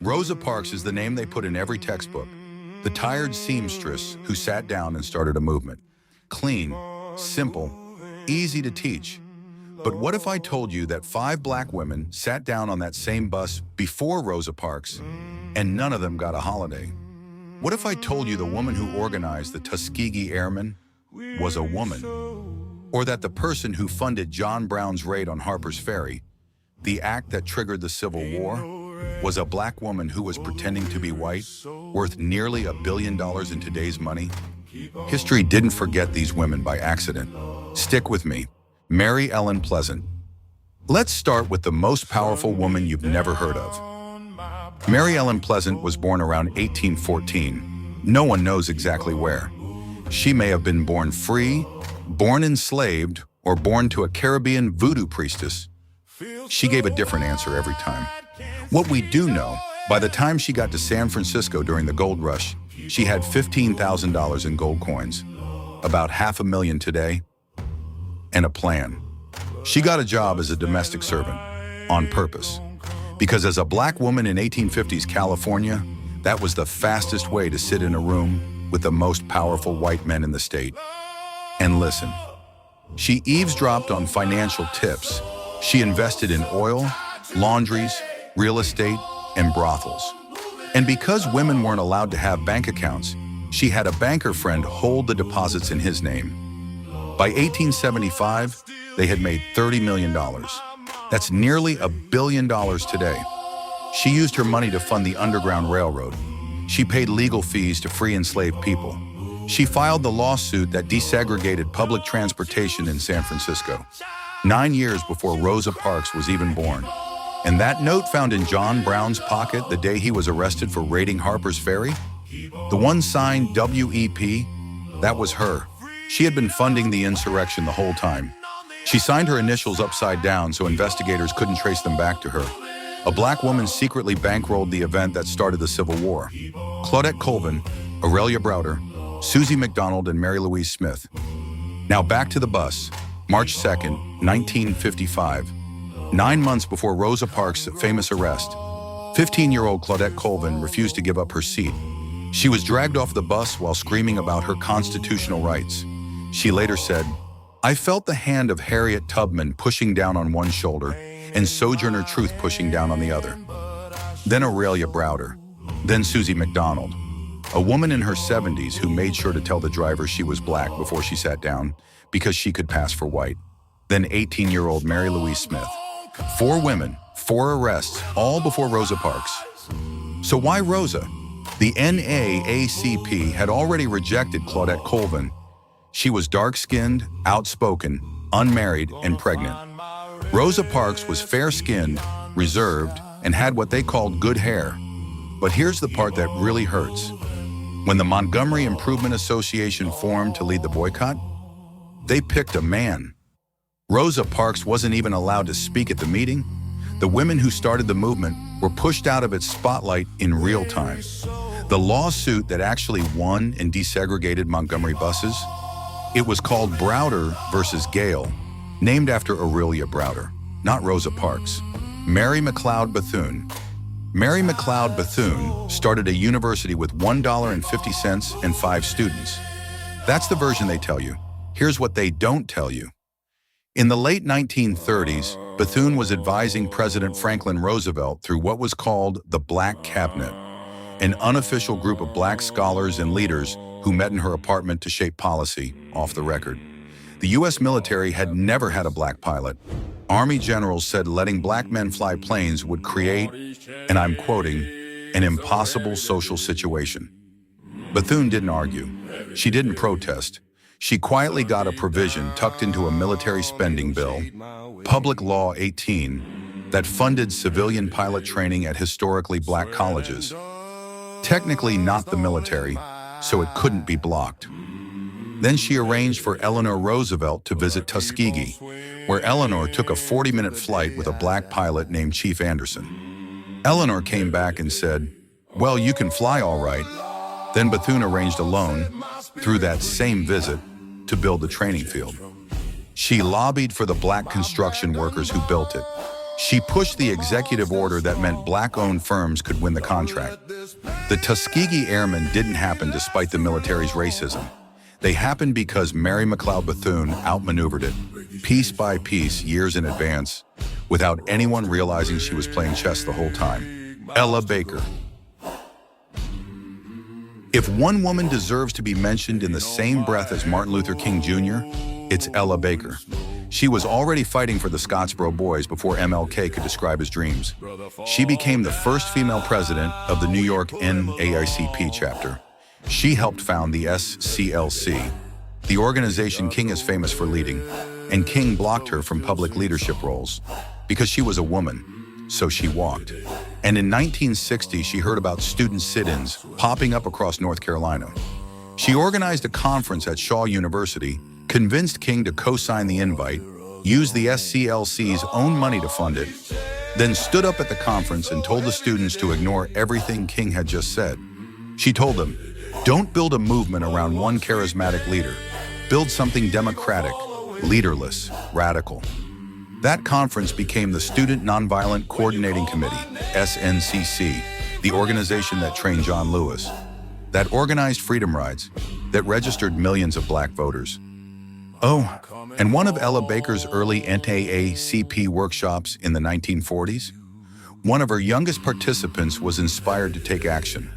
Rosa Parks is the name they put in every textbook. The tired seamstress who sat down and started a movement. Clean, simple, easy to teach. But what if I told you that 5 black women sat down on that same bus before Rosa Parks and none of them got a holiday? What if I told you the woman who organized the Tuskegee Airmen was a woman? Or that the person who funded John Brown's raid on Harper's Ferry, the act that triggered the Civil War, was a black woman who was pretending to be white, worth nearly $1 billion in today's money? History didn't forget these women by accident. Stick with me. Mary Ellen Pleasant. Let's start with the most powerful woman you've never heard of. Mary Ellen Pleasant was born around 1814. No one knows exactly where. She may have been born free, born enslaved, or born to a Caribbean voodoo priestess. She gave a different answer every time. What we do know, by the time she got to San Francisco during the gold rush, she had $15,000 in gold coins, about $500,000 today, and a plan. She got a job as a domestic servant, on purpose. Because as a black woman in 1850s California, that was the fastest way to sit in a room with the most powerful white men in the state. And listen, she eavesdropped on financial tips. She invested in oil, laundries, real estate, and brothels. And because women weren't allowed to have bank accounts, she had a banker friend hold the deposits in his name. By 1875, they had made $30 million. That's nearly $1 billion today. She used her money to fund the Underground Railroad. She paid legal fees to free enslaved people. She filed the lawsuit that desegregated public transportation in San Francisco, 9 years before Rosa Parks was even born. And that note found in John Brown's pocket the day he was arrested for raiding Harper's Ferry, the one signed WEP, that was her. She had been funding the insurrection the whole time. She signed her initials upside down so investigators couldn't trace them back to her. A black woman secretly bankrolled the event that started the Civil War. Claudette Colvin, Aurelia Browder, Susie McDonald, and Mary Louise Smith. Now back to the bus, March 2nd, 1955. 9 months before Rosa Parks' famous arrest, 15-year-old Claudette Colvin refused to give up her seat. She was dragged off the bus while screaming about her constitutional rights. She later said, "I felt the hand of Harriet Tubman pushing down on one shoulder and Sojourner Truth pushing down on the other." Then Aurelia Browder, then Susie McDonald, a woman in her 70s who made sure to tell the driver she was black before she sat down because she could pass for white. Then 18-year-old Mary Louise Smith. 4 women, 4 arrests, all before Rosa Parks. So why Rosa? The NAACP had already rejected Claudette Colvin. She was dark-skinned, outspoken, unmarried, and pregnant. Rosa Parks was fair-skinned, reserved, and had what they called good hair. But here's the part that really hurts. When the Montgomery Improvement Association formed to lead the boycott, they picked a man. Rosa Parks wasn't even allowed to speak at the meeting. The women who started the movement were pushed out of its spotlight in real time. The lawsuit that actually won and desegregated Montgomery buses, it was called Browder versus Gale, named after Aurelia Browder, not Rosa Parks. Mary McLeod Bethune. Mary McLeod Bethune started a university with $1.50 and 5 students. That's the version they tell you. Here's what they don't tell you. In the late 1930s, Bethune was advising President Franklin Roosevelt through what was called the Black Cabinet, an unofficial group of black scholars and leaders who met in her apartment to shape policy, off the record. The U.S. military had never had a black pilot. Army generals said letting black men fly planes would create, and I'm quoting, an impossible social situation. Bethune didn't argue. She didn't protest. She quietly got a provision tucked into a military spending bill, Public Law 18, that funded civilian pilot training at historically black colleges. Technically not the military, so it couldn't be blocked. Then she arranged for Eleanor Roosevelt to visit Tuskegee, where Eleanor took a 40-minute flight with a black pilot named Chief Anderson. Eleanor came back and said, "Well, you can fly all right." Then Bethune arranged a loan, through that same visit, to build the training field. She lobbied for the black construction workers who built it. She pushed the executive order that meant black-owned firms could win the contract. The Tuskegee Airmen didn't happen despite the military's racism. They happened because Mary McLeod Bethune outmaneuvered it, piece by piece, years in advance, without anyone realizing she was playing chess the whole time. Ella Baker. If one woman deserves to be mentioned in the same breath as Martin Luther King Jr., it's Ella Baker. She was already fighting for the Scottsboro Boys before MLK could describe his dreams. She became the first female president of the New York NAACP chapter. She helped found the SCLC, the organization King is famous for leading, and King blocked her from public leadership roles because she was a woman, so she walked. And in 1960, she heard about student sit-ins popping up across North Carolina. She organized a conference at Shaw University, convinced King to co-sign the invite, used the SCLC's own money to fund it, then stood up at the conference and told the students to ignore everything King had just said. She told them, "Don't build a movement around one charismatic leader. Build something democratic, leaderless, radical." That conference became the Student Nonviolent Coordinating Committee, SNCC, the organization that trained John Lewis, that organized freedom rides, that registered millions of black voters. Oh, and one of Ella Baker's early NAACP workshops in the 1940s, one of her youngest participants was inspired to take action.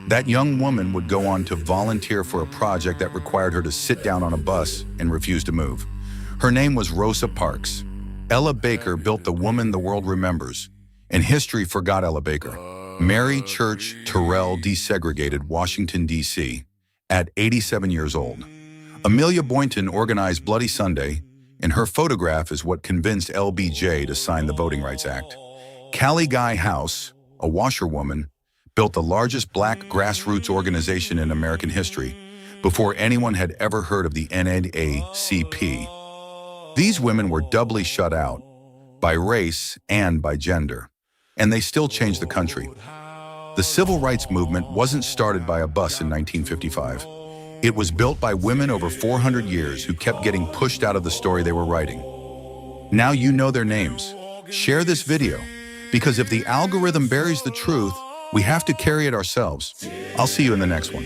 That young woman would go on to volunteer for a project that required her to sit down on a bus and refuse to move. Her name was Rosa Parks. Ella Baker built the woman the world remembers, and history forgot Ella Baker. Mary Church Terrell desegregated Washington, D.C. at 87 years old. Amelia Boynton organized Bloody Sunday, and her photograph is what convinced LBJ to sign the Voting Rights Act. Callie Guy House, a washerwoman, built the largest black grassroots organization in American history before anyone had ever heard of the NAACP. These women were doubly shut out, by race and by gender, and they still changed the country. The civil rights movement wasn't started by a bus in 1955. It was built by women over 400 years who kept getting pushed out of the story they were writing. Now you know their names. Share this video, because if the algorithm buries the truth, we have to carry it ourselves. I'll see you in the next one.